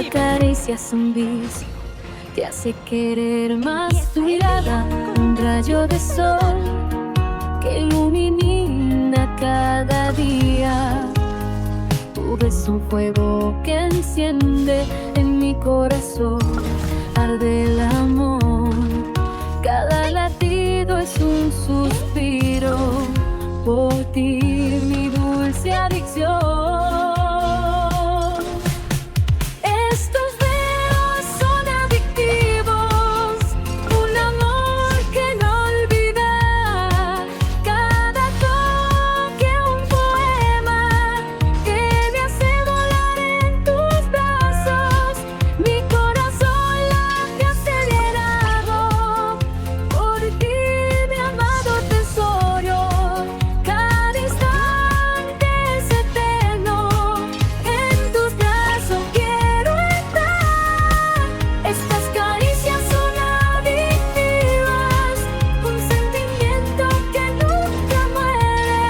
caricia es un vicio, te hace querer más tu mirada, un rayo de sol que ilumina cada día. Tú ves un fuego que enciende en mi corazón, arde el amor. Cada latido es un suspiro por ti, mi dulce adicción. Estos dedos son adictivos, un amor que no olvidar. Cada toque un poema que me hace volar en tus brazos. Mi corazón late acelerado por ti, mi amado tesoro. Cada instante es eterno, en tus brazos quiero estar. Estas caricias son adictivas, un sentimiento que nunca muere.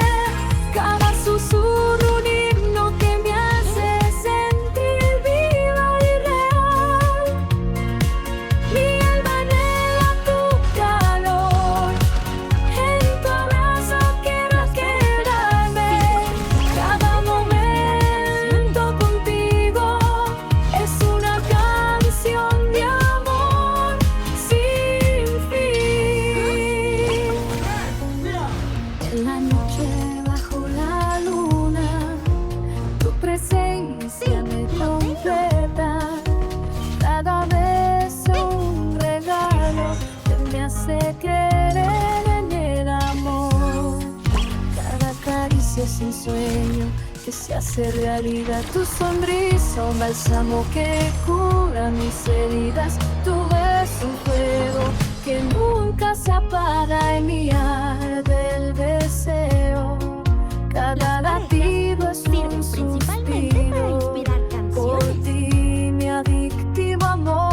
Cada susurro un himno que me hace sentir viva y real. Mi alma anhela tu calor, en tu abrazo quiero quedarme. Cada momento contigo es una canción de amor sin fin. En la noche bajo la luna, tu presencia me completa. Cada beso un regalo que me hace creer en el amor. Cada caricia es un sueño que se hace realidad. Tu sonrisa un bálsamo que cura mis heridas. Tu beso un fuego que nunca se apaga en mi arde el deseo. Cada latido es un suspiro por ti, mi adictivo amor.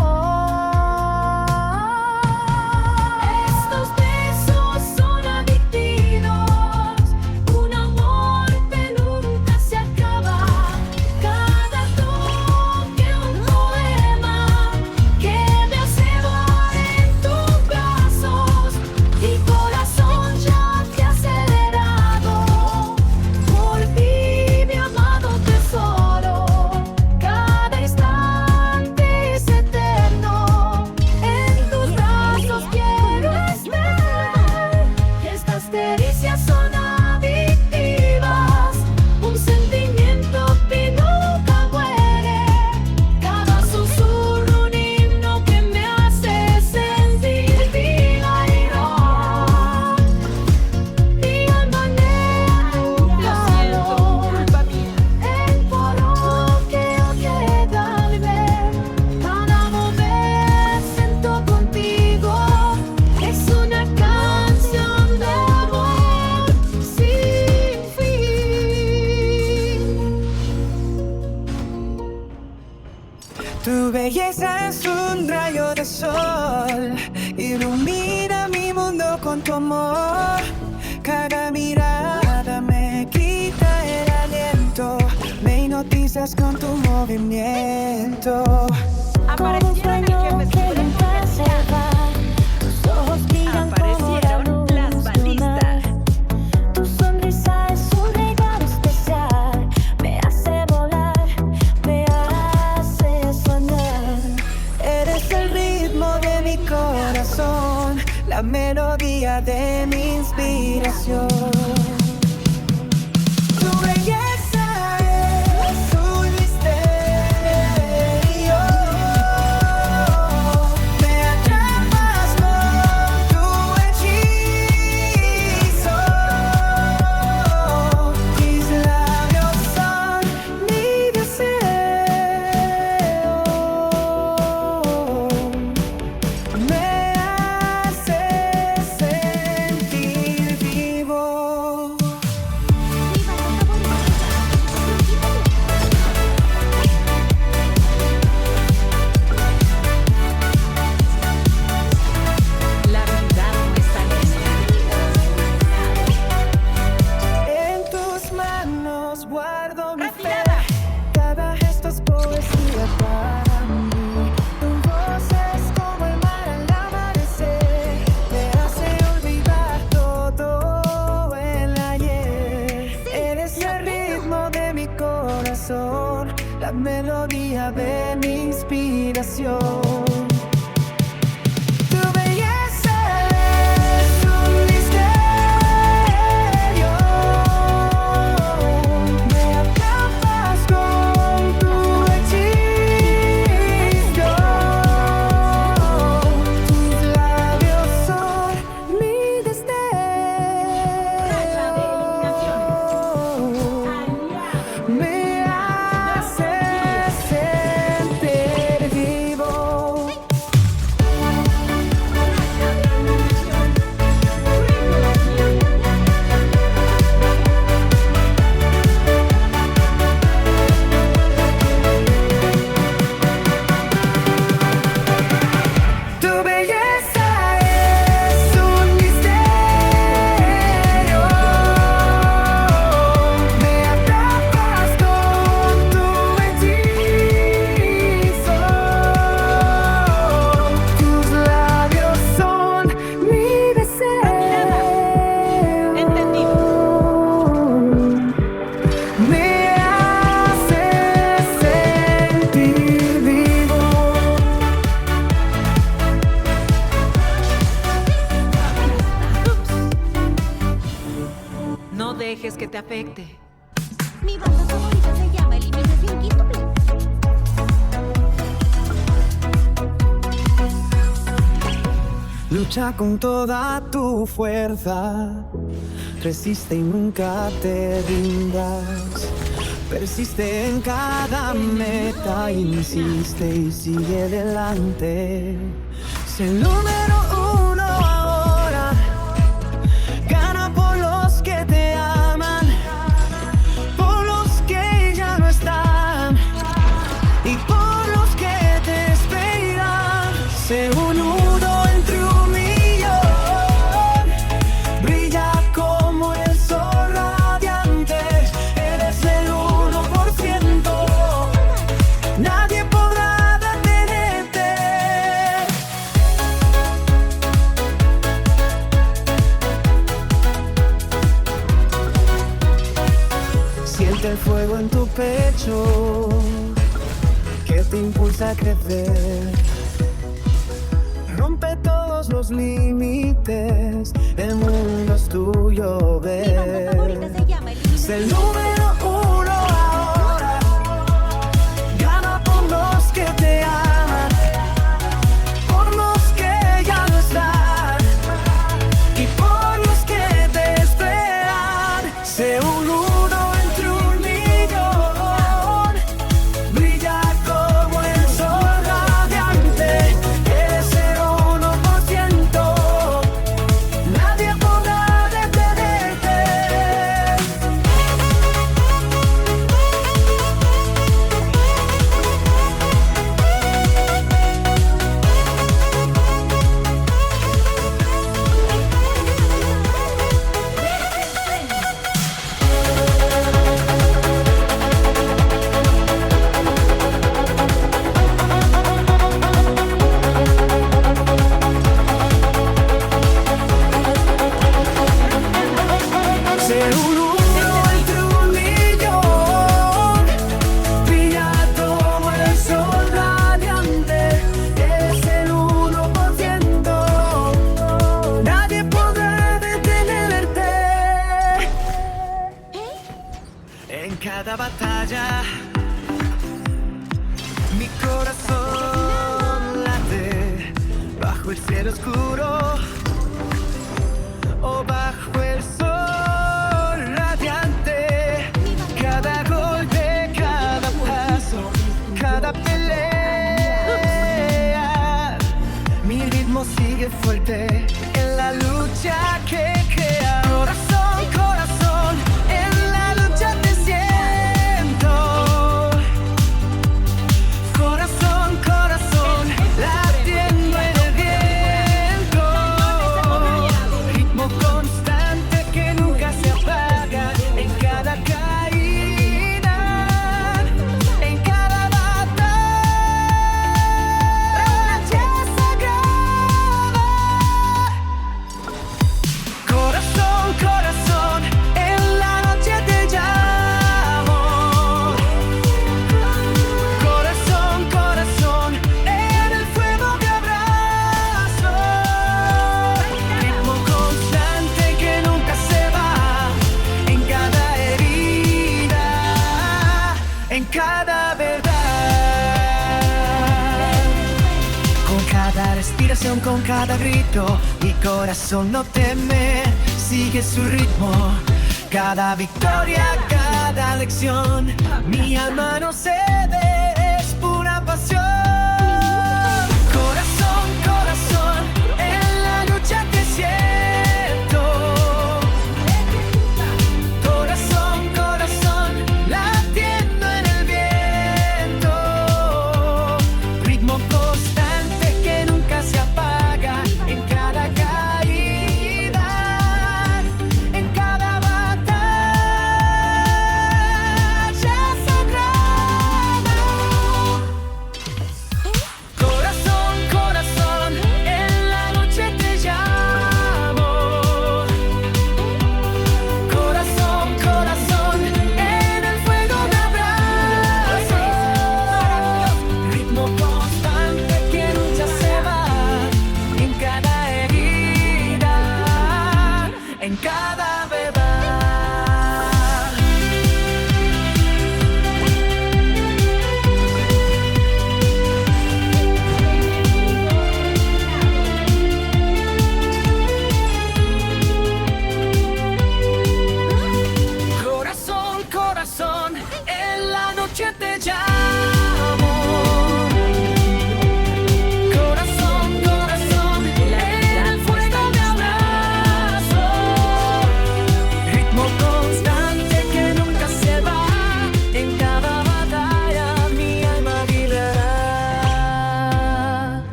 Estos besos son adictivos, un amor que nunca se acaba. Cada toque un poema que me hace volar en tus brazos. Mi corazón late acelerado por ti, mi amado tesoro. Cada instante es eterno, en tus brazos quiero estar. Estas caricias son adictivas, un sentimiento que nunca muere. Cada susurro un himno que me hace sentir viva y real. Mi alma anhela tu calor, el foro que quedarme. Cada momento contigo es una canción de amor sin fin. Tu belleza es un rayo de sol, ilumina mi mundo con tu amor. Cada mirada me quita el aliento, me hipnotizas con tu movimiento. Como un sueño que nunca se va, tus ojos brillan como la Aparecieron luz las balistas. lunar. Tu sonrisa es un regalo especial, me hace volar, me hace soñar. Eres el ritmo de mi corazón, la melodía de mi inspiración. Tu belleza es un la melodía de mi inspiración. Tu belleza es un misterio, me atrapas con tu hechizo. Tus labios son mi destello, me haces sentir vivo. Tu belleza es un misterio, me atrapas con tu hechizo. Tus labios son mi deseo, Entendido. me haces sentir vivo. No dejes que te afecte. Mi banda favorita se llama Eliminación Quíntuple. Lucha con toda tu fuerza, resiste y nunca te rindas. Persiste en cada meta, insiste y sigue adelante. Sé el número uno ahora, gana por los que te aman, por los que ya no están y por los que te esperan. Sé un nudo entre un millón, brilla como el sol radiante. Eres el 1%, nadie podrá detenerte. Siente el fuego en tu pecho que te impulsa a crecer. Rompe todos los límites, el mundo es tuyo, Mi banda favorita ver. se llama Sé el Eliminación. número uno ahora, gana por los que te aman, por los que ya no están y por los que te esperan. Sé un nudo entre un millón, brilla como el sol radiante. Eres el 1%, nadie podrá detenerte. Ser un uno entre un millón, brilla como el sol radiante. Eres el 1%, nadie podrá detenerte. En cada batalla, mi corazón late bajo el cielo oscuro o bajo el sol radiante. Cada golpe, cada paso, cada pelea, mi ritmo sigue fuerte en la lucha que crea. Corazón, corazón, en la lucha te siento. Corazón, corazón, latiendo en el viento. Ritmo constante que nunca se apaga. En cada caída, en cada batalla sagrada. Corazón, corazón. pasión con cada grito. Mi corazón no teme, sigue su ritmo. Cada victoria, cada lección, mi alma no cede.